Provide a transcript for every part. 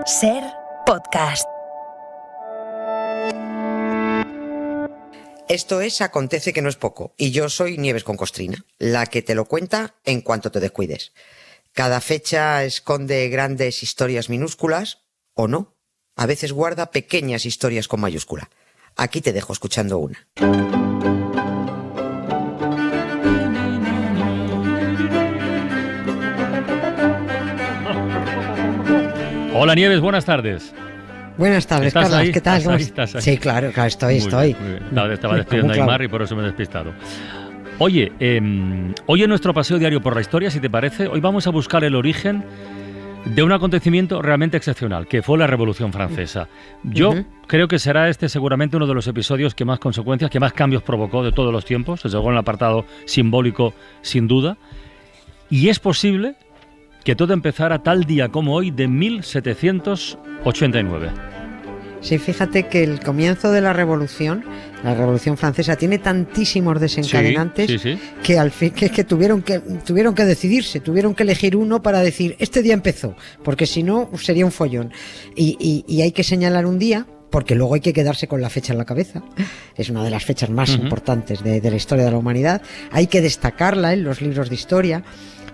Ser podcast. Esto es Acontece que no es poco, y yo soy Nieves con Costrina, la que te lo cuenta en cuanto te descuides. Cada fecha esconde grandes historias minúsculas, o no. A veces guarda pequeñas historias con mayúscula. Aquí te dejo escuchando una. Hola Nieves, buenas tardes. Buenas tardes, Carlos. Ahí? ¿Qué tal? ¿Estás ahí? Sí, claro, estoy. Muy bien. Estaba despidiendo a Aymar y por eso me he despistado. Oye, hoy en nuestro paseo diario por la historia, si te parece, hoy vamos a buscar el origen de un acontecimiento realmente excepcional, que fue la Revolución Francesa. Yo creo que será este seguramente uno de los episodios que más consecuencias, que más cambios provocó de todos los tiempos, desde luego en el apartado simbólico, sin duda. Y es posible que todo empezara tal día como hoy de 1789. Sí, fíjate que el comienzo de la Revolución Francesa, tiene tantísimos desencadenantes que al fin que tuvieron que decidirse, tuvieron que elegir uno para decir, este día empezó, porque si no sería un follón. Y hay que señalar un día, porque luego hay que quedarse con la fecha en la cabeza. Es una de las fechas más importantes de la historia de la humanidad. Hay que destacarla en los libros de historia.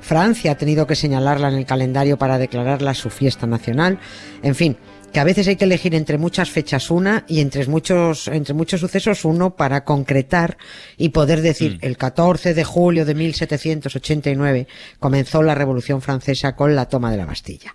Francia ha tenido que señalarla en el calendario para declararla su fiesta nacional. En fin, que a veces hay que elegir entre muchas fechas una y entre muchos sucesos uno para concretar y poder decir el 14 de julio de 1789 comenzó la Revolución Francesa con la toma de la Bastilla.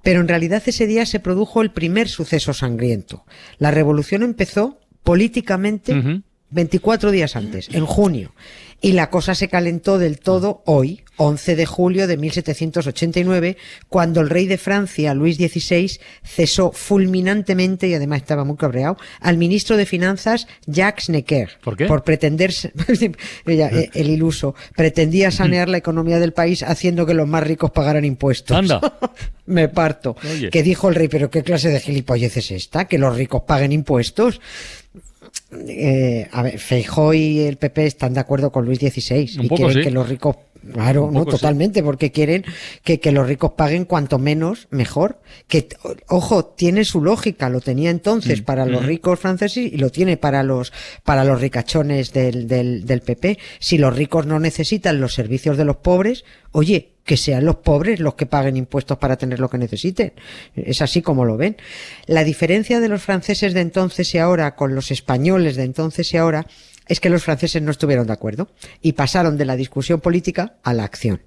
Pero en realidad ese día se produjo el primer suceso sangriento. La revolución empezó políticamente 24 días antes, en junio. Y la cosa se calentó del todo hoy, 11 de julio de 1789, cuando el rey de Francia, Luis XVI, cesó fulminantemente, y además estaba muy cabreado, al ministro de Finanzas, Jacques Necker. ¿Por qué? Por pretender, el iluso, pretendía sanear la economía del país haciendo que los más ricos pagaran impuestos. ¡Anda! Me parto. Oye. Que dijo el rey, pero ¿qué clase de gilipollez es esta? ¿Que los ricos paguen impuestos? A ver, Feijóo y el PP están de acuerdo con Luis XVI y quieren que los ricos, claro, no, totalmente, porque quieren que los ricos paguen cuanto menos mejor. Que, ojo, tiene su lógica, lo tenía entonces para los ricos franceses y lo tiene para los ricachones del PP. Si los ricos no necesitan los servicios de los pobres, oye, que sean los pobres los que paguen impuestos para tener lo que necesiten. Es así como lo ven. La diferencia de los franceses de entonces y ahora con los españoles de entonces y ahora es que los franceses no estuvieron de acuerdo y pasaron de la discusión política a la acción.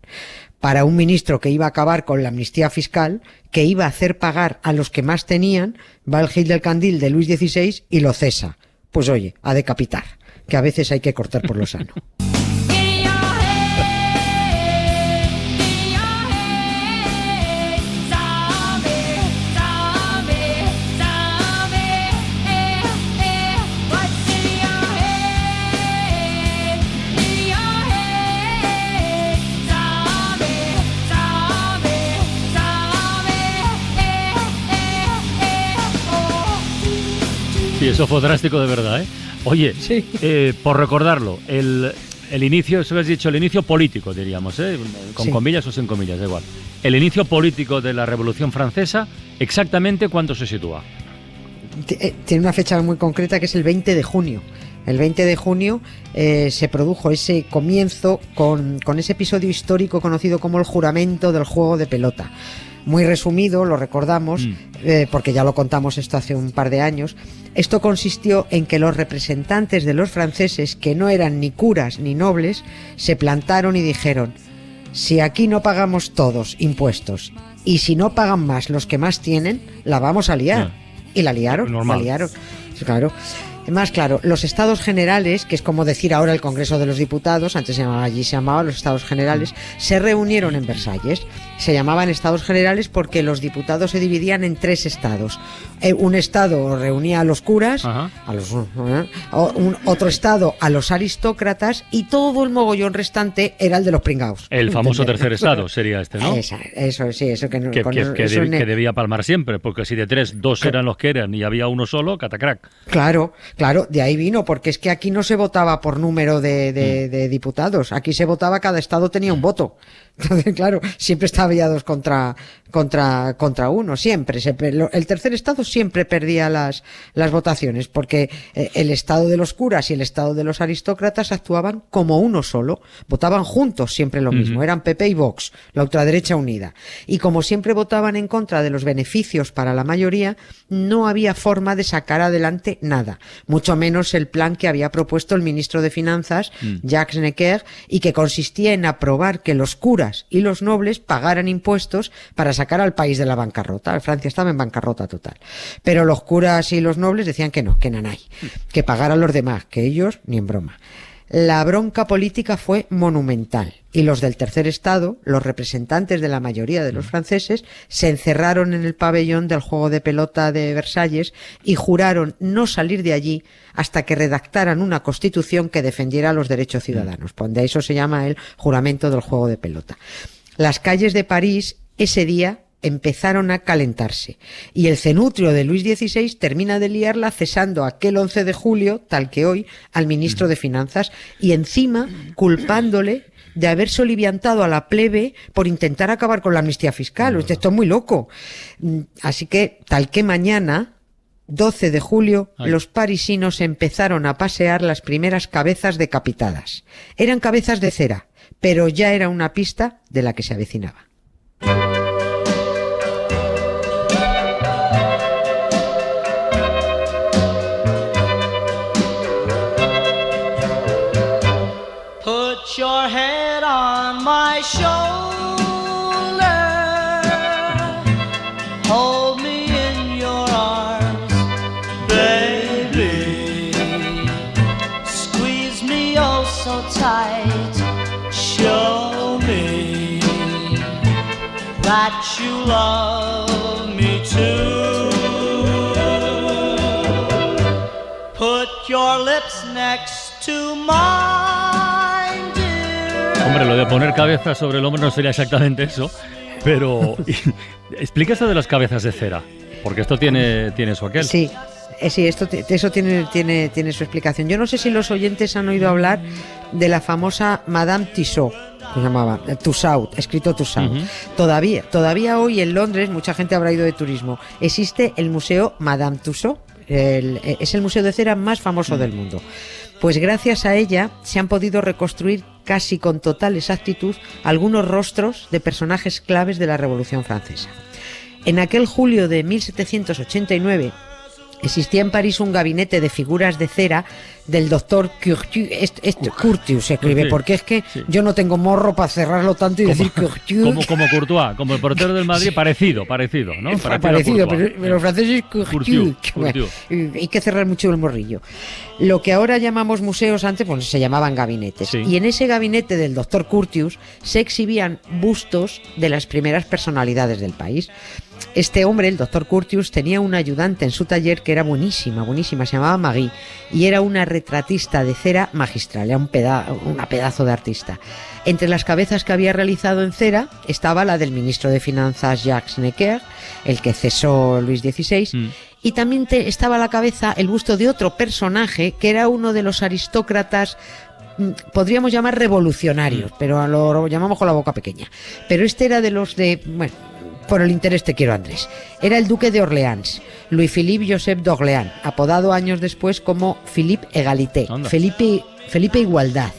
Para un ministro que iba a acabar con la amnistía fiscal, que iba a hacer pagar a los que más tenían, va el Gil del Candil de Luis XVI y lo cesa. Pues oye, a decapitar, que a veces hay que cortar por lo sano. Sí, eso fue drástico de verdad, ¿eh? Oye, por recordarlo, el inicio, eso que has dicho, el inicio político, diríamos, ¿eh? Con comillas o sin comillas, da igual. El inicio político de la Revolución Francesa, ¿exactamente cuándo se sitúa? Tiene una fecha muy concreta que es el 20 de junio. El 20 de junio se produjo ese comienzo con ese episodio histórico conocido como el juramento del juego de pelota. Muy resumido, lo recordamos, porque ya lo contamos esto hace un par de años. Esto consistió en que los representantes de los franceses, que no eran ni curas ni nobles, se plantaron y dijeron: si aquí no pagamos todos impuestos y si no pagan más los que más tienen, la vamos a liar. Y la liaron, normal. la liaron. Claro. Más claro, los Estados Generales, que es como decir ahora el Congreso de los Diputados, antes se llamaba los Estados Generales, se reunieron en Versalles. Se llamaban Estados Generales porque los diputados se dividían en 3 estados. Un estado reunía a los curas, otro estado a los aristócratas y todo el mogollón restante era el de los pringaos. El famoso tercer estado sería este, ¿no? Eso que debía palmar siempre, porque si de 3, 2 eran los que eran y había uno solo, catacrac. Claro, de ahí vino, porque es que aquí no se votaba por número de diputados, aquí se votaba, cada estado tenía un voto. Entonces, claro, siempre había dos contra uno, siempre. El tercer estado siempre perdía las votaciones, porque el estado de los curas y el estado de los aristócratas actuaban como uno solo, votaban juntos siempre lo mismo, eran PP y Vox, la ultraderecha unida. Y como siempre votaban en contra de los beneficios para la mayoría, no había forma de sacar adelante nada, mucho menos el plan que había propuesto el ministro de Finanzas, Jacques Necker, y que consistía en aprobar que los curas y los nobles pagaran impuestos para sacar al país de la bancarrota. Francia estaba en bancarrota total. Pero los curas y los nobles decían que no, que nanay, que pagaran los demás, que ellos ni en broma. La bronca política fue monumental y los del tercer estado, los representantes de la mayoría de los franceses, se encerraron en el pabellón del juego de pelota de Versalles y juraron no salir de allí hasta que redactaran una constitución que defendiera los derechos ciudadanos. De eso se llama el juramento del juego de pelota. Las calles de París ese día empezaron a calentarse y el cenutrio de Luis XVI termina de liarla cesando aquel 11 de julio, tal que hoy, al ministro de Finanzas y encima culpándole de haber soliviantado a la plebe por intentar acabar con la amnistía fiscal. Esto es muy loco. Así que, tal que mañana, 12 de julio, los parisinos empezaron a pasear las primeras cabezas decapitadas. Eran cabezas de cera, pero ya era una pista de la que se avecinaba. Put your head on my shoulder, hold me in your arms, baby, squeeze me oh so tight, show me that you love me too, put your lips next to mine. Hombre, lo de poner cabeza sobre el hombro no sería exactamente eso, pero explica eso de las cabezas de cera, porque esto tiene su aquel. Sí, eso tiene su explicación. Yo no sé si los oyentes han oído hablar de la famosa Madame Tussaud, se llamaba Tussaud, escrito Tussaud. Todavía hoy en Londres, mucha gente habrá ido de turismo, existe el museo Madame Tussaud. Es el museo de cera más famoso del mundo. Pues gracias a ella se han podido reconstruir casi con total exactitud algunos rostros de personajes claves de la Revolución Francesa. En aquel julio de 1789 existía en París un gabinete de figuras de cera del doctor Curtius. Curtius se escribe, porque es que yo no tengo morro para cerrarlo tanto y decir Curtius. Como Courtois, como el portero del Madrid, parecido, ¿no? Parecido, pero los franceses Curtius. Bueno, hay que cerrar mucho el morrillo. Lo que ahora llamamos museos, antes pues se llamaban gabinetes. Sí. Y en ese gabinete del doctor Curtius se exhibían bustos de las primeras personalidades del país. Este hombre, el doctor Curtius, tenía una ayudante en su taller que era buenísima, se llamaba Marie, y era una retratista de cera magistral, era una pedazo de artista. Entre las cabezas que había realizado en cera estaba la del ministro de Finanzas Jacques Necker, el que cesó Luis XVI, y también estaba a la cabeza el busto de otro personaje que era uno de los aristócratas, podríamos llamar revolucionarios, pero lo llamamos con la boca pequeña. Pero este era de los de... bueno, por el interés te quiero, Andrés. Era el duque de Orleans, Louis-Philippe Joseph d'Orléans, apodado años después como Philippe Égalité, Felipe Igualdad.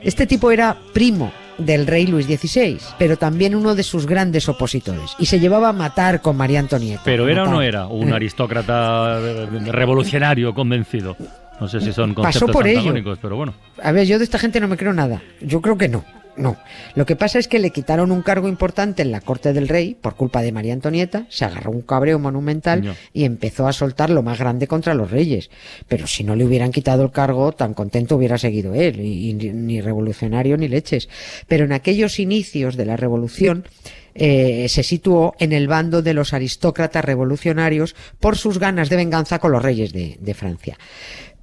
Este tipo era primo del rey Luis XVI, pero también uno de sus grandes opositores, y se llevaba a matar con María Antonieta. ¿Pero era o no era un aristócrata revolucionario convencido? No sé si son conceptos antagónicos, pero bueno. A ver, yo de esta gente no me creo nada. Yo creo que no. No, lo que pasa es que le quitaron un cargo importante en la corte del rey por culpa de María Antonieta, se agarró un cabreo monumental y empezó a soltar lo más grande contra los reyes. Pero si no le hubieran quitado el cargo, tan contento hubiera seguido él, y ni revolucionario ni leches. Pero en aquellos inicios de la revolución se situó en el bando de los aristócratas revolucionarios por sus ganas de venganza con los reyes de Francia.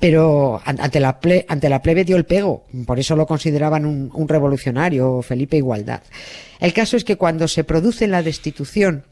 Pero ante la plebe dio el pego, por eso lo consideraban un revolucionario, Felipe Igualdad. El caso es que cuando se produce la destitución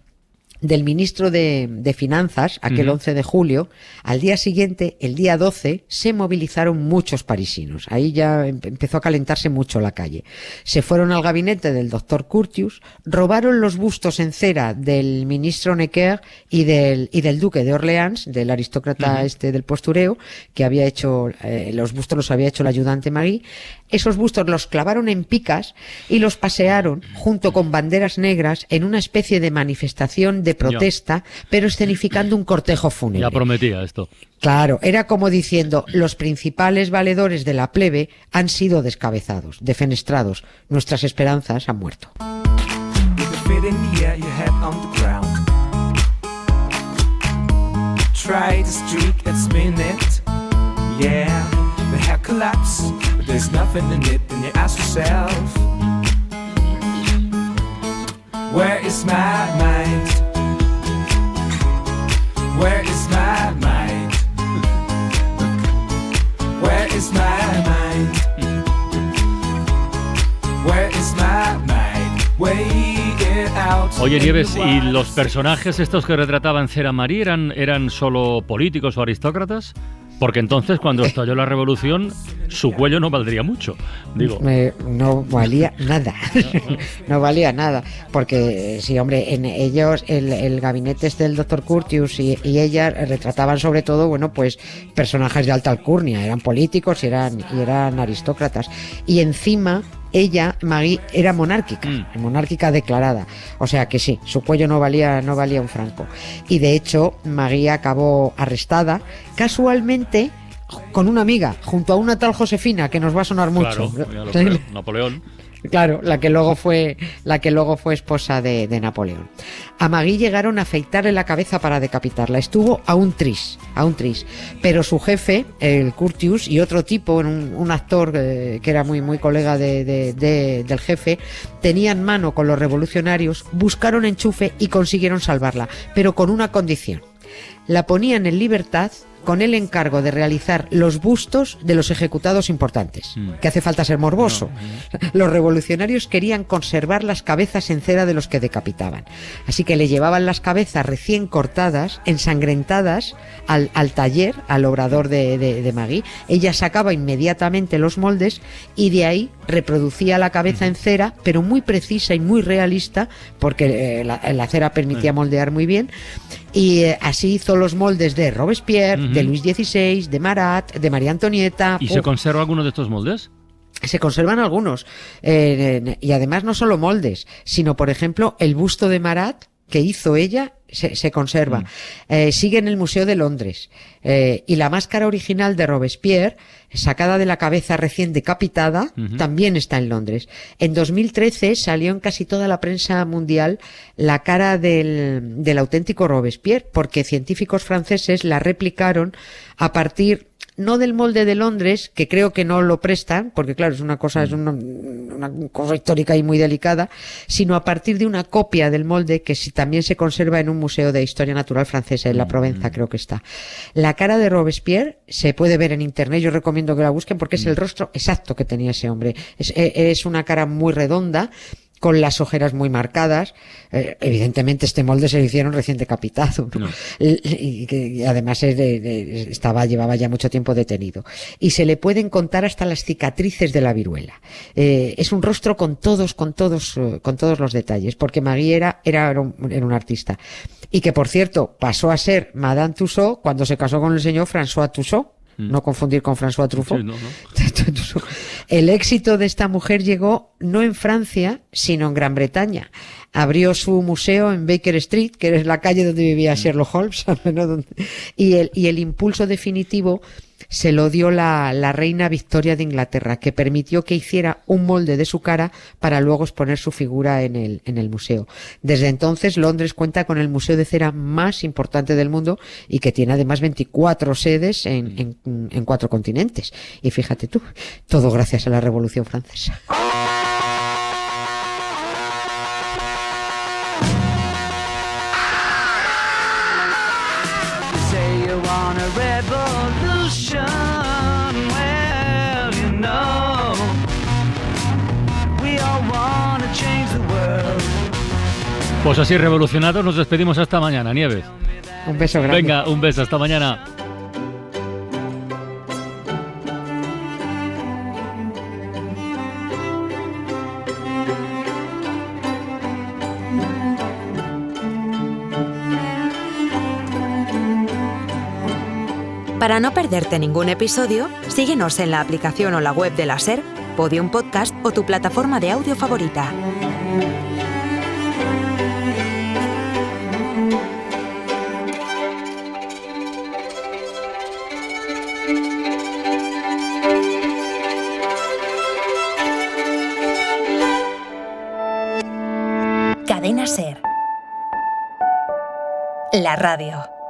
del ministro de Finanzas, aquel 11 de julio, al día siguiente, el día 12, se movilizaron muchos parisinos. Ahí ya empezó a calentarse mucho la calle. Se fueron al gabinete del doctor Curtius, robaron los bustos en cera del ministro Necker y del duque de Orleans, del aristócrata del postureo, que había hecho, los bustos los había hecho el ayudante Magui. Esos bustos los clavaron en picas y los pasearon junto con banderas negras en una especie de manifestación de protesta, pero escenificando un cortejo fúnebre. Ya prometía esto. Claro, era como diciendo, los principales valedores de la plebe han sido descabezados, defenestrados, nuestras esperanzas han muerto. The hair collapse, but there's nothing in it, and you ask yourself, where is my mind? Where is my mind? Where is my mind? Where is my mind? Weigh it out. Oye, Nieves, ¿y los personajes estos que retrataba en Cera Marí eran solo políticos o aristócratas? Porque entonces, cuando estalló la revolución, su cuello no valdría mucho, digo. No valía nada, no valía nada, porque sí, hombre, en ellos, el gabinete del doctor Curtius y ella retrataban sobre todo, bueno, pues personajes de alta alcurnia, eran políticos y eran aristócratas, y encima ella, Magui, era monárquica declarada, o sea que sí, su cuello no valía un franco, y de hecho Magui acabó arrestada casualmente con una amiga, junto a una tal Josefina, que nos va a sonar mucho. Claro, Napoleón. Claro, la que luego fue esposa de Napoleón. A Magui llegaron a afeitarle la cabeza para decapitarla. Estuvo a un tris. Pero su jefe, el Curtius, y otro tipo, un actor que era muy colega del jefe, tenían mano con los revolucionarios, buscaron enchufe y consiguieron salvarla, pero con una condición. La ponían en libertad con el encargo de realizar los bustos de los ejecutados importantes. Que hace falta ser morboso. Los revolucionarios querían conservar las cabezas en cera de los que decapitaban. Así que le llevaban las cabezas recién cortadas, ensangrentadas, al taller, al obrador de Magui. Ella sacaba inmediatamente los moldes y de ahí reproducía la cabeza en cera, pero muy precisa y muy realista, porque la cera permitía moldear muy bien. Y así hizo los moldes de Robespierre, de Luis XVI, de Marat, de María Antonieta. ¿Y se conserva alguno de estos moldes? Se conservan algunos. Y además no solo moldes, sino, por ejemplo, el busto de Marat que hizo ella se conserva. Sigue en el Museo de Londres. Y la máscara original de Robespierre, sacada de la cabeza recién decapitada, también está en Londres. En 2013 salió en casi toda la prensa mundial la cara del auténtico Robespierre, porque científicos franceses la replicaron a partir no del molde de Londres, que creo que no lo prestan, porque claro, es una cosa histórica y muy delicada, sino a partir de una copia del molde que también se conserva en un museo de historia natural francesa, en la Provenza creo que está. La cara de Robespierre se puede ver en internet, yo recomiendo que la busquen porque es el rostro exacto que tenía ese hombre. Es una cara muy redonda, con las ojeras muy marcadas. Evidentemente este molde se lo hicieron recién decapitado, ¿no? Y además llevaba ya mucho tiempo detenido. Y se le pueden contar hasta las cicatrices de la viruela. Es un rostro con todos los detalles, porque Magui era un artista. Y que, por cierto, pasó a ser Madame Tussaud cuando se casó con el señor François Tussaud. No confundir con François Truffaut. Sí, no. El éxito de esta mujer llegó no en Francia, sino en Gran Bretaña. Abrió su museo en Baker Street, que es la calle donde vivía Sherlock Holmes, ¿no? Y el impulso definitivo se lo dio la reina Victoria de Inglaterra, que permitió que hiciera un molde de su cara para luego exponer su figura en el museo. Desde entonces, Londres cuenta con el museo de cera más importante del mundo y que tiene además 24 sedes en 4 continentes. Y fíjate tú, todo gracias a la Revolución Francesa. Well, you know, we all want to change the world. Pues así, revolucionados, nos despedimos hasta mañana, Nieves. Un beso grande. Venga, un beso, hasta mañana. Para no perderte ningún episodio, síguenos en la aplicación o la web de la SER, Podium Podcast o tu plataforma de audio favorita. Cadena SER. La radio.